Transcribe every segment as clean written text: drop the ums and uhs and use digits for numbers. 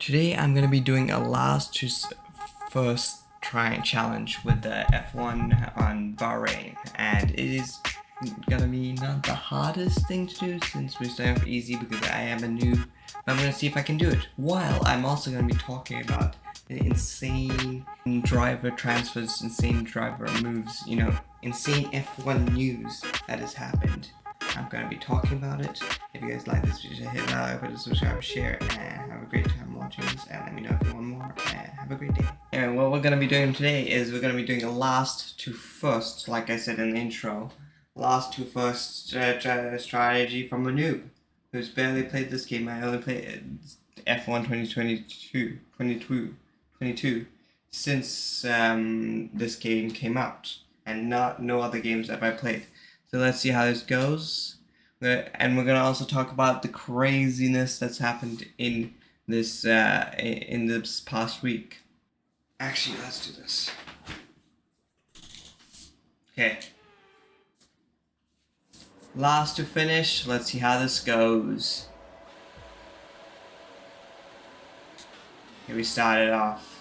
Today I'm gonna be doing a last to first try challenge with the F1 on Bahrain, and it is gonna be not the hardest thing to do since we're starting off easy because I am a noob, but I'm gonna see if I can do it. While I'm also gonna be talking about the insane driver transfers, insane driver moves, insane F1 news that has happened. I'm going to be talking about it. If you guys like this video, hit like, put a subscribe, share, and have a great time watching this. And let me know if you want more. And have a great day. Anyway, what we're going to be doing today is we're going to be doing a last to first, like I said in the intro, last to first strategy from a noob who's barely played this game. I only played F1 2022 since this game came out, and no other games have I played. So let's see how this goes. And we're gonna also talk about the craziness that's happened in this past week. Actually, let's do this. Okay. Last to finish. Let's see how this goes. Here we started off.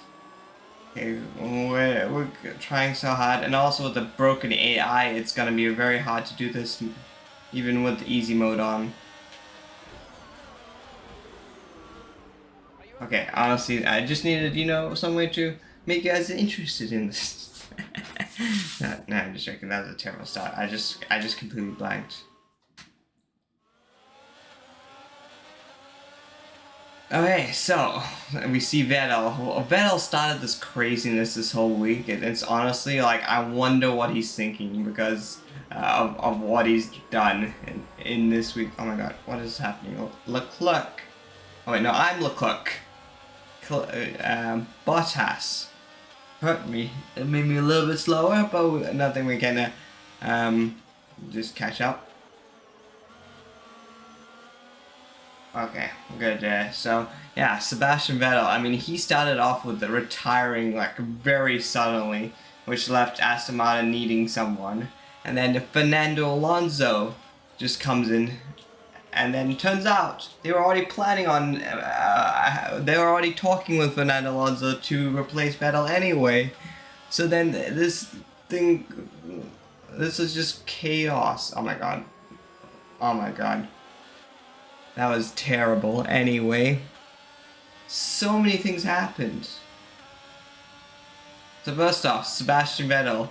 Okay, we're trying so hard, and also with the broken AI, it's gonna be very hard to do this, even with the easy mode on. Okay, honestly, I just needed, some way to make you guys interested in this. No, I'm just joking. That was a terrible start. I just completely blanked. Okay, so we see Vettel. Vettel started this craziness this whole week, and it's honestly like I wonder what he's thinking because of what he's done in this week. Oh my god, what is happening? Leclerc. Oh wait, no, I'm Leclerc. Bottas hurt me. It made me a little bit slower, but nothing we can just catch up. Okay, good. So yeah, Sebastian Vettel. I mean, he started off with the retiring like very suddenly, which left Aston Martin needing someone, and then Fernando Alonso just comes in, and then it turns out they were already planning on, they were already talking with Fernando Alonso to replace Vettel anyway. So then this is just chaos. Oh my god. Oh my god. That was terrible. Anyway, so many things happened. So first off, Sebastian Vettel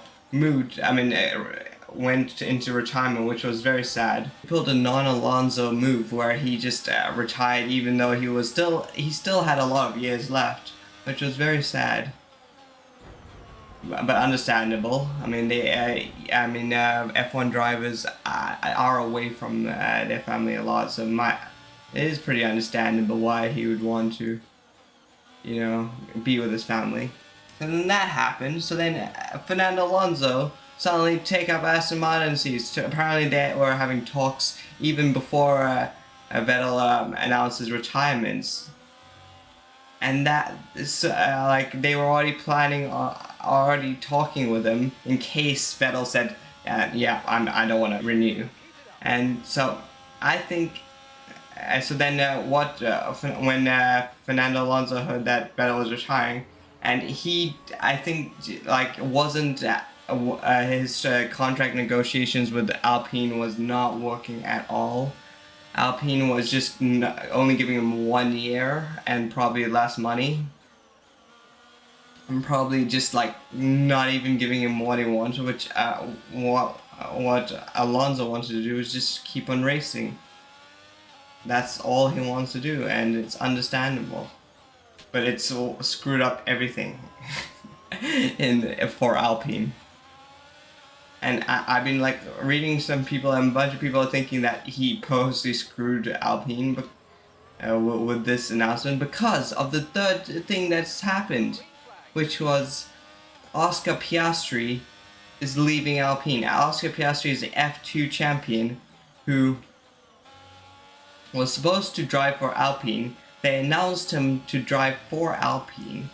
went into retirement, which was very sad. He pulled a non-Alonso move where he just retired, even though he still had a lot of years left, which was very sad. But understandable. I mean, F1 drivers are away from their family a lot, so it is pretty understandable why he would want to, be with his family. And then that happened. So then Fernando Alonso suddenly take up Aston Martin seats. Apparently they were having talks even before Vettel announced his retirements. And that is like they were already planning, already talking with him in case Vettel said, "Yeah, I don't want to renew." And so I think. So then, when Fernando Alonso heard that Vettel was retiring, and I think, wasn't his contract negotiations with Alpine was not working at all. Alpine was just only giving him 1 year and probably less money, and probably just not even giving him what he wanted, which what Alonso wanted to do was just keep on racing. That's all he wants to do, and it's understandable. But it's screwed up everything for Alpine. And I've been reading some people, and a bunch of people are thinking that he purposely screwed Alpine with this announcement because of the third thing that's happened, which was Oscar Piastri is leaving Alpine. Oscar Piastri is the F2 champion who was supposed to drive for Alpine. They announced him to drive for Alpine,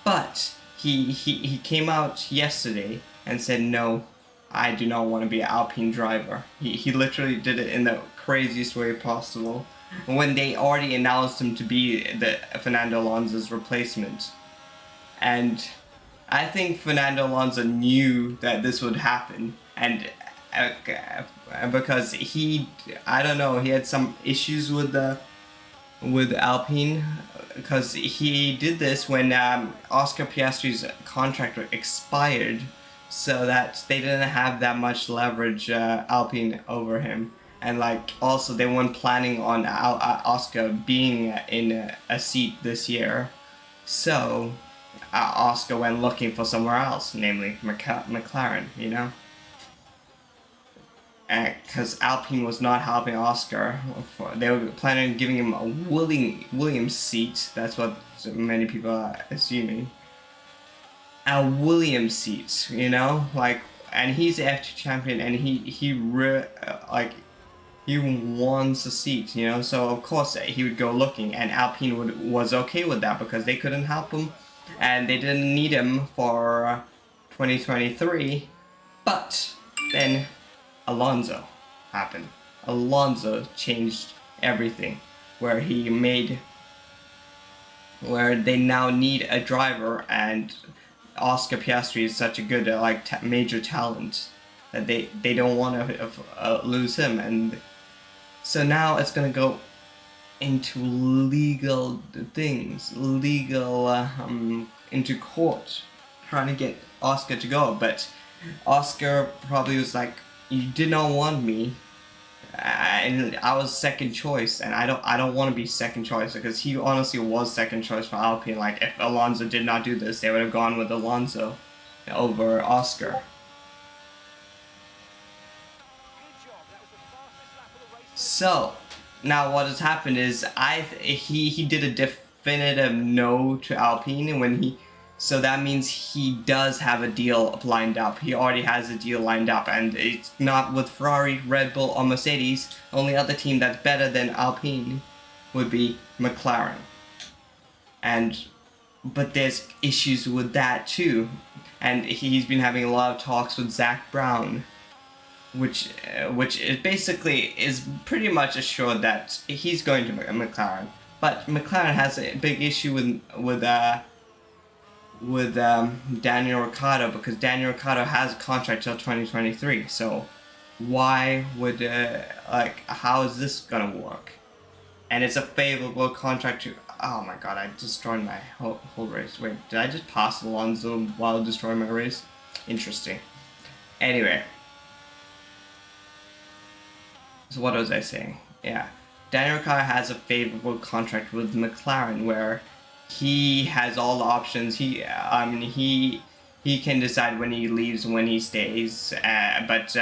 but he came out yesterday and said, "No, I do not want to be an Alpine driver." He literally did it in the craziest way possible. when they already announced him to be the Fernando Alonso's replacement. And I think Fernando Alonso knew that this would happen, and because I don't know, he had some issues with Alpine, because he did this when Oscar Piastri's contract expired, so that they didn't have that much leverage, Alpine, over him. And like also they weren't planning on Oscar being in a seat this year, so Oscar went looking for somewhere else, namely Mclaren, you know? Because Alpine was not helping Oscar. They were planning on giving him a Williams seat. That's what many people are assuming. A Williams seat, you know? Like, and he's the F2 champion, and he wants a seat, you know? So of course he would go looking, and Alpine was okay with that because they couldn't help him, and they didn't need him for 2023. But then Alonso happened. Alonso changed everything, where they now need a driver, and Oscar Piastri is such a good major talent that they don't want to lose him, and so now it's gonna go into legal things, into court, trying to get Oscar to go. But Oscar probably was like, "You did not want me, and I was second choice, and I don't want to be second choice," because he honestly was second choice for Alpine. Like, if Alonso did not do this, they would have gone with Alonso over Oscar. So now what has happened is he did a definitive no to Alpine so that means he does have a deal lined up. He already has a deal lined up, and it's not with Ferrari, Red Bull, or Mercedes. Only other team that's better than Alpine would be McLaren. But there's issues with that too, and he's been having a lot of talks with Zach Brown, which is basically is pretty much assured that he's going to McLaren. But McLaren has a big issue with Daniel Ricciardo, because Daniel Ricciardo has a contract till 2023. So why would how is this gonna work? And it's a favorable contract to. Oh my god! I destroyed my whole race. Wait, did I just pass Alonso while destroying my race? Interesting. Anyway. So what was I saying? Yeah, Daniel Ricciardo has a favorable contract with McLaren, where he has all the options. He can decide when he leaves, when he stays. But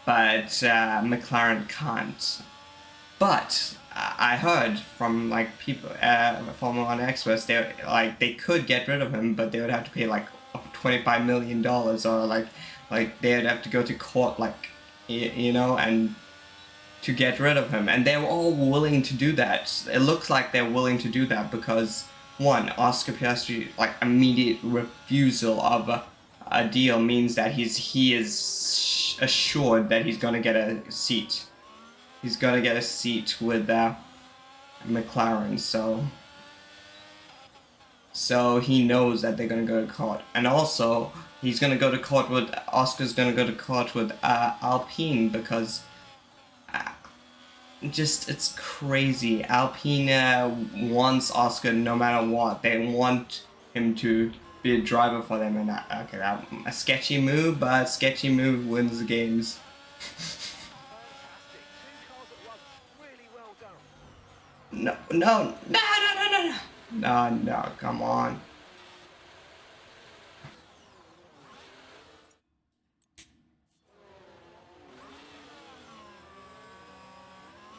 McLaren can't. But I heard from people, Formula One experts, they could get rid of him, but they would have to pay $25 million, or they would have to go to court, and to get rid of him. And they were all willing to do that. It looks like they're willing to do that because, one, Oscar Piastri immediate refusal of a deal means that he is assured that he's gonna get a seat. He's gonna get a seat with McLaren, so he knows that they're gonna go to court. And also, Oscar's gonna go to court with Alpine, because it's crazy. Alpine wants Oscar no matter what. They want him to be a driver for them, and a sketchy move, but sketchy move wins the games. No, come on.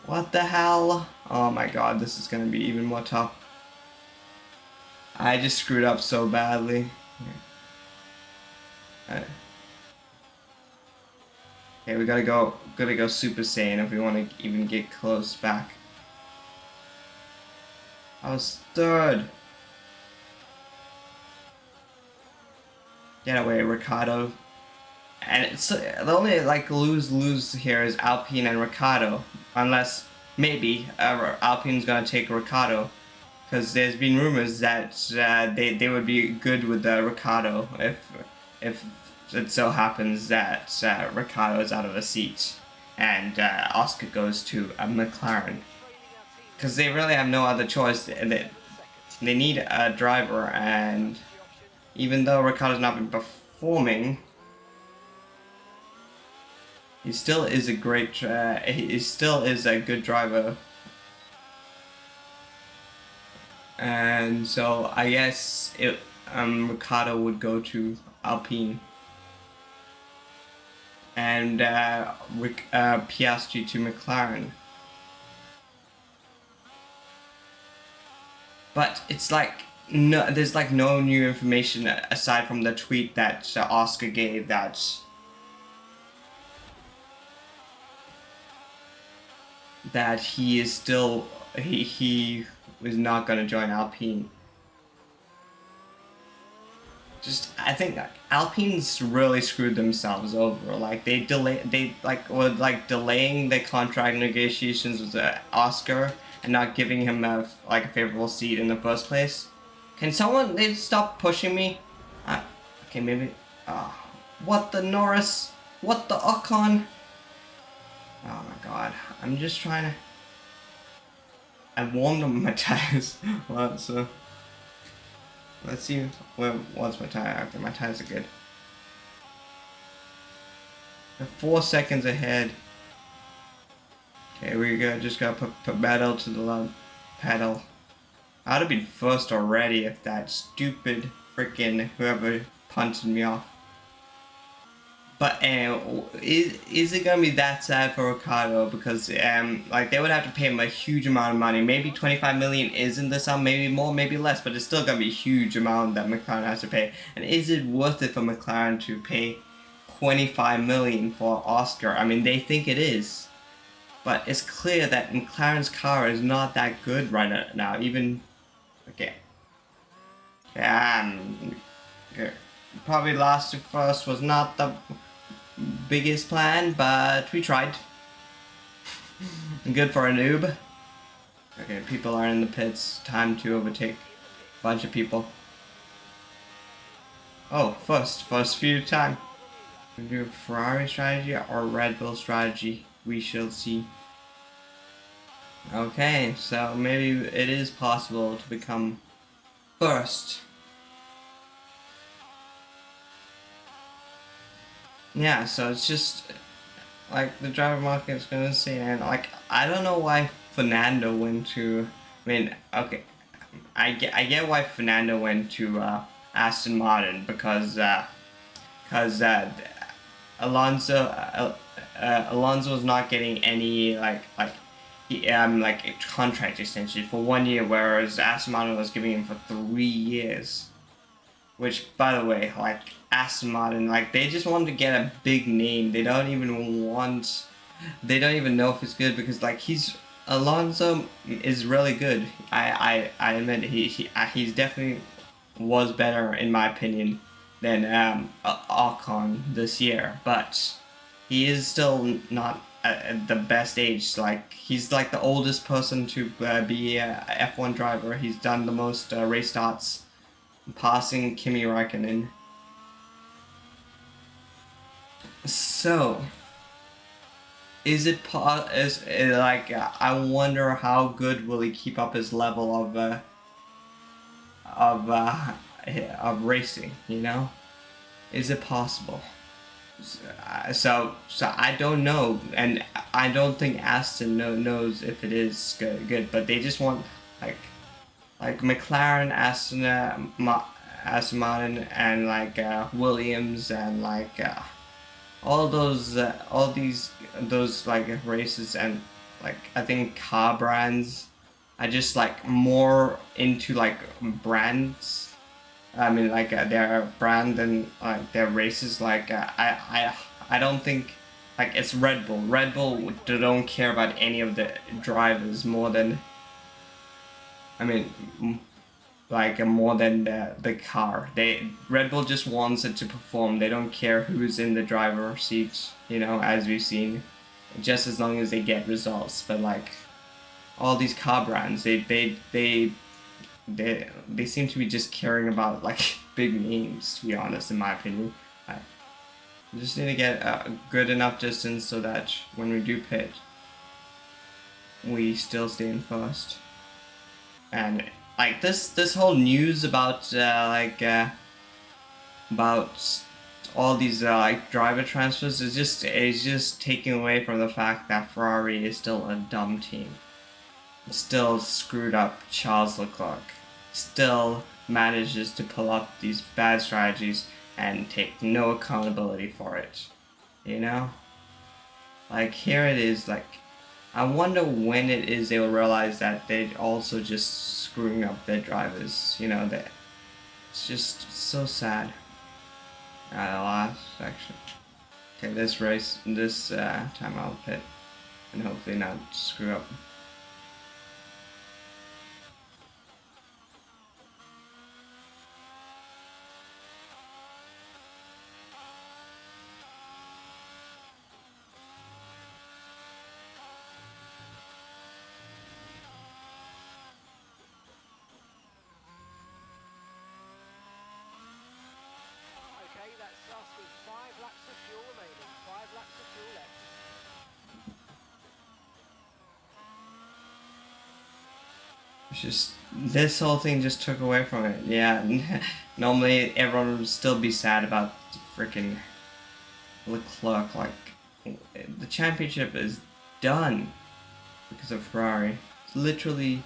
What the hell? Oh my god, this is gonna be even more tough. I just screwed up so badly. Okay, we gotta go Super Saiyan if we want to even get close back. I was third. Get away, Ricciardo. And it's the only lose here is Alpine and Ricciardo, unless maybe Alpine's gonna take Ricciardo, because there's been rumors that they would be good with Ricciardo if it so happens that Ricciardo is out of a seat and Oscar goes to a McLaren, because they really have no other choice. They need a driver, and even though Ricciardo's not been performing, he still is a great. He still is a good driver, and so I guess Ricciardo would go to Alpine, and Piastri to McLaren. But it's like no, there's like no new information aside from the tweet that Oscar gave that he is still he was not gonna join Alpine. Just I think Alpine's really screwed themselves over. Like they were delaying the contract negotiations with Oscar and not giving him a favorable seat in the first place. Can someone stop pushing me? Okay, maybe. What the Norris? What the Ocon? Oh my god! I'm just trying to. I warmed up my tires. So let's see what's my tire. Okay, my tires are good. They're 4 seconds ahead. Okay, we just gotta put pedal to the left pedal. I'd have been first already if that stupid freaking whoever punted me off. But is it gonna be that sad for Ricciardo? Because they would have to pay him a huge amount of money. Maybe 25 million isn't the sum, maybe more, maybe less, but it's still gonna be a huge amount that McLaren has to pay. And is it worth it for McLaren to pay 25 million for Oscar? I mean, they think it is, but it's clear that McLaren's car is not that good right now. Even okay, probably last to first was not the biggest plan, but we tried. Good for a noob. Okay, people are in the pits. Time to overtake a bunch of people. Oh, first few time. We do a Ferrari strategy or Red Bull strategy. We shall see. Okay, so maybe it is possible to become first. Yeah, so it's just like the driver market is gonna say, and like I don't know why Fernando went to. I mean, okay, I get why Fernando went to Aston Martin because Alonso was not getting any like a contract extension for 1 year, whereas Aston Martin was giving him for 3 years. Which, by the way, like Aston Martin, like they just want to get a big name. They don't even know if it's good, because like Alonso is really good. I admit he's definitely was better in my opinion than Ocon this year, but he is still not at the best age. Like he's like the oldest person to be a F1 driver. He's done the most race starts, passing Kimi Räikkönen. So, I wonder how good will he keep up his level of racing, you know? Is it possible? So I don't know, and I don't think Aston knows if it is good, but they just want like McLaren, Aston Martin, and Williams, and all those races, and I think car brands. I just more into brands. I mean their brand and their races. I don't think it's Red Bull. Red Bull don't care about any of the drivers more than. I mean, more than the car. Red Bull just wants it to perform. They don't care who's in the driver's seat, you know, as we've seen, just as long as they get results. But all these car brands, they seem to be just caring about like big names, to be honest, in my opinion. We just need to get a good enough distance so that when we do pit, we still stay in first. And like this whole news about about all these like driver transfers is just taking away from the fact that Ferrari is still a dumb team. Still screwed up Charles Leclerc. Still manages to pull off these bad strategies and take no accountability for it. You know? Like here it is, like I wonder when it is they'll realize that they're also just screwing up their drivers. You know, that it's just so sad. The last section. Okay, this time I'll pit and hopefully not screw up. It's just this whole thing just took away from it. Yeah, normally everyone would still be sad about freaking Leclerc. Like the championship is done because of Ferrari. It's literally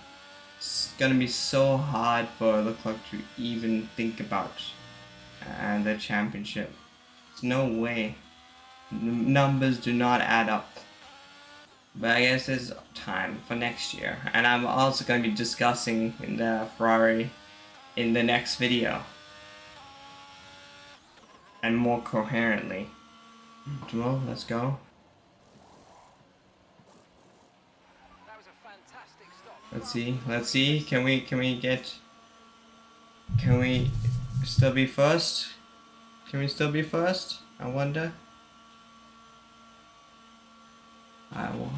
gonna be so hard for Leclerc to even think about the championship. There's no way. The numbers do not add up. But I guess it's time for next year. And I'm also going to be discussing the Ferrari in the next video. And more coherently. Well, let's go. That was a fantastic stop. Let's see. Can we still be first? Can we still be first? I wonder. I want.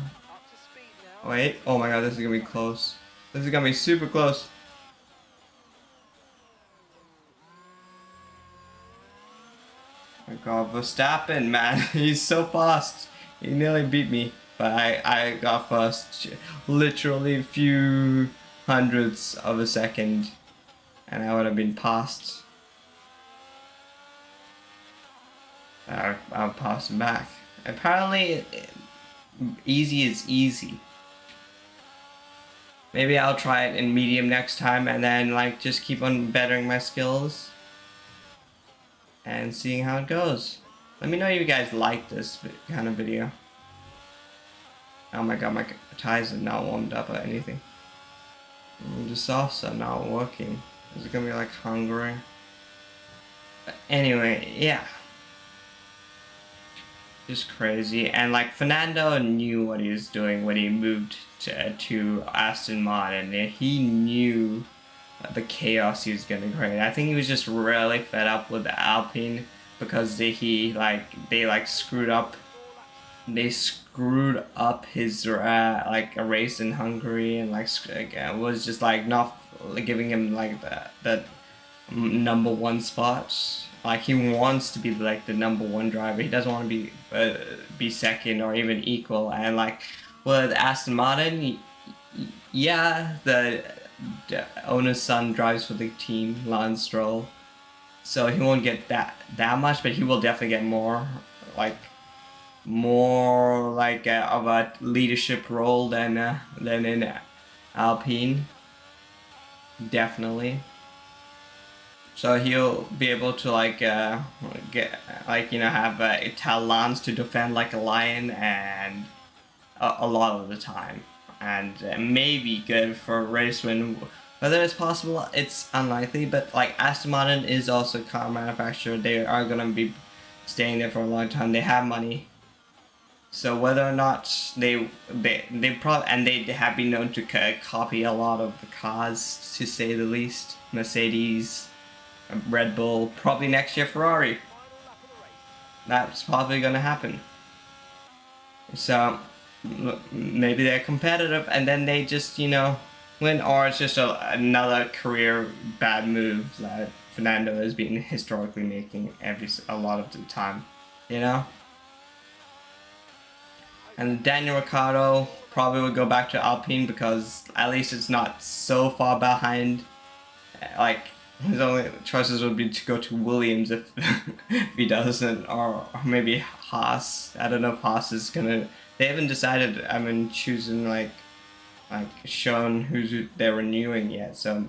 Wait, oh my god, this is gonna be close. This is gonna be super close. Oh my god, Verstappen, man, he's so fast. He nearly beat me, but I got first. Literally a few hundredths of a second, and I would have been passed. I'll pass him back. Apparently, easy is easy. Maybe I'll try it in medium next time and then like just keep on bettering my skills and seeing how it goes. Let me know if you guys like this kind of video. Oh my god, my tires are not warmed up or anything. The softs are not working. Is it gonna be like Hungary? But anyway, yeah. Just crazy. And like Fernando knew what he was doing when he moved to Aston Martin. He knew the chaos he was gonna create. I think he was just really fed up with the Alpine because they screwed up. They screwed up his like a race in Hungary and was just like not giving him like the number one spot. Like he wants to be like the number one driver. He doesn't want to be second or even equal. And like with Aston Martin, yeah, the owner's son drives for the team, Lance Stroll. So he won't get that much, but he will definitely get more of a leadership role than in Alpine. Definitely. So he'll be able to have tell Lance to defend like a lion and a lot of the time, and maybe good for a race win. Whether it's possible, it's unlikely. But like Aston Martin is also a car manufacturer. They are gonna be staying there for a long time. They have money. So whether or not they probably, and they have been known to copy a lot of the cars, to say the least. Mercedes, Red Bull, probably next year Ferrari. That's probably gonna happen. So maybe they're competitive and then they just, win, or it's just another career bad move that Fernando has been historically making a lot of the time, you know? And Daniel Ricciardo probably would go back to Alpine because at least it's not so far behind. Like, his only choices would be to go to Williams if, if he doesn't, or maybe Haas. I don't know if Haas is gonna. They haven't decided. Choosing like shown who they're renewing yet. So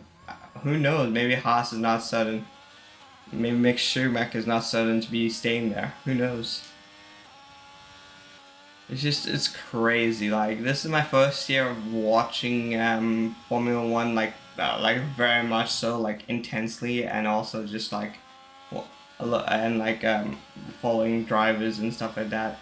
who knows? Maybe Haas is not certain. Maybe Mick Schumacher is not certain to be staying there. Who knows? It's crazy. Like, this is my first year of watching Formula One, like very much so, like intensely, and also just like, following drivers and stuff like that.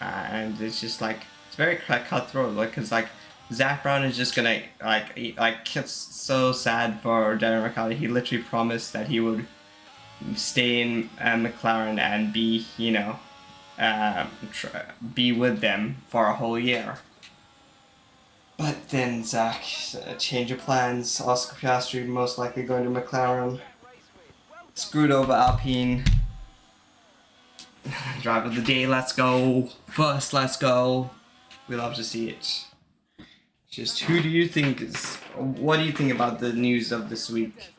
And it's just like it's very cutthroat. Like, cause like Zach Brown is just gonna it's so sad for Daniel Ricciardo. He literally promised that he would stay in McLaren and be, be with them for a whole year. But then Zach, change of plans. Oscar Piastri most likely going to McLaren. Screwed over Alpine. Driver of the day, let's go. First, let's go. We love to see it. Just what do you think about the news of this week?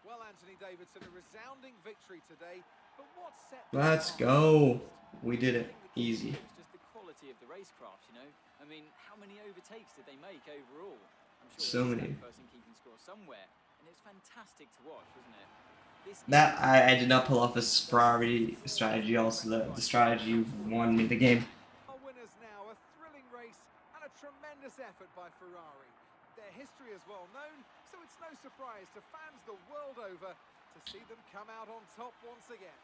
Well, Anthony Davidson, a resounding victory today, but what set Let's go. We did it. Easy. It's just the quality of the racecraft, I mean, how many overtakes did they make overall? I'm sure So many. person keeping score somewhere, and it's fantastic to watch, wasn't it? That I did not pull off a Ferrari strategy. Also, the strategy won me the game. Our winners now, a thrilling race and a tremendous effort by Ferrari. Their history is well known, so it's no surprise to fans the world over to see them come out on top once again.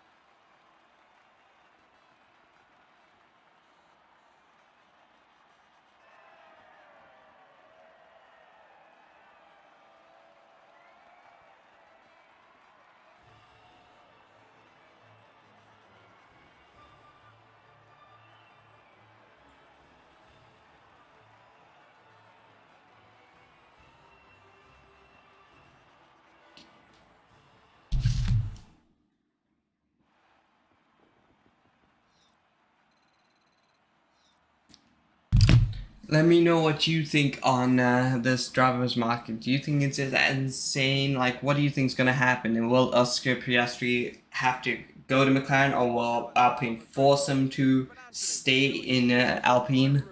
Let me know what you think on this driver's market. Do you think it's insane? Like, what do you think is going to happen? And will Oscar Piastri have to go to McLaren, or will Alpine force him to stay in Alpine?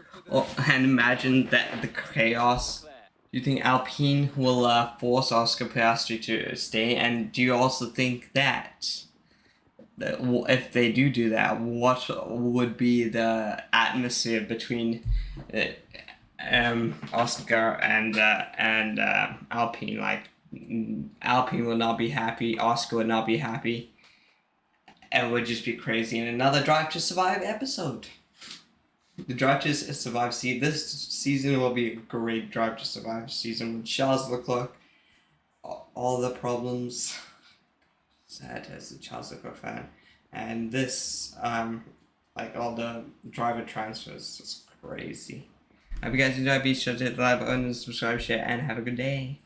And imagine that the chaos. Do you think Alpine will force Oscar Piastri to stay? And do you also think that if they do that, what would be the atmosphere between Oscar and Alpine? Like, Alpine would not be happy, Oscar would not be happy. It would just be crazy. And another Drive to Survive episode. The Drive to Survive this season will be a great Drive to Survive season with Charles Leclerc, all the problems. Sad as a Charles Leclerc fan. And this, like all the driver transfers, is crazy. I hope you guys enjoyed. Be sure to hit the like button, subscribe, share, and have a good day.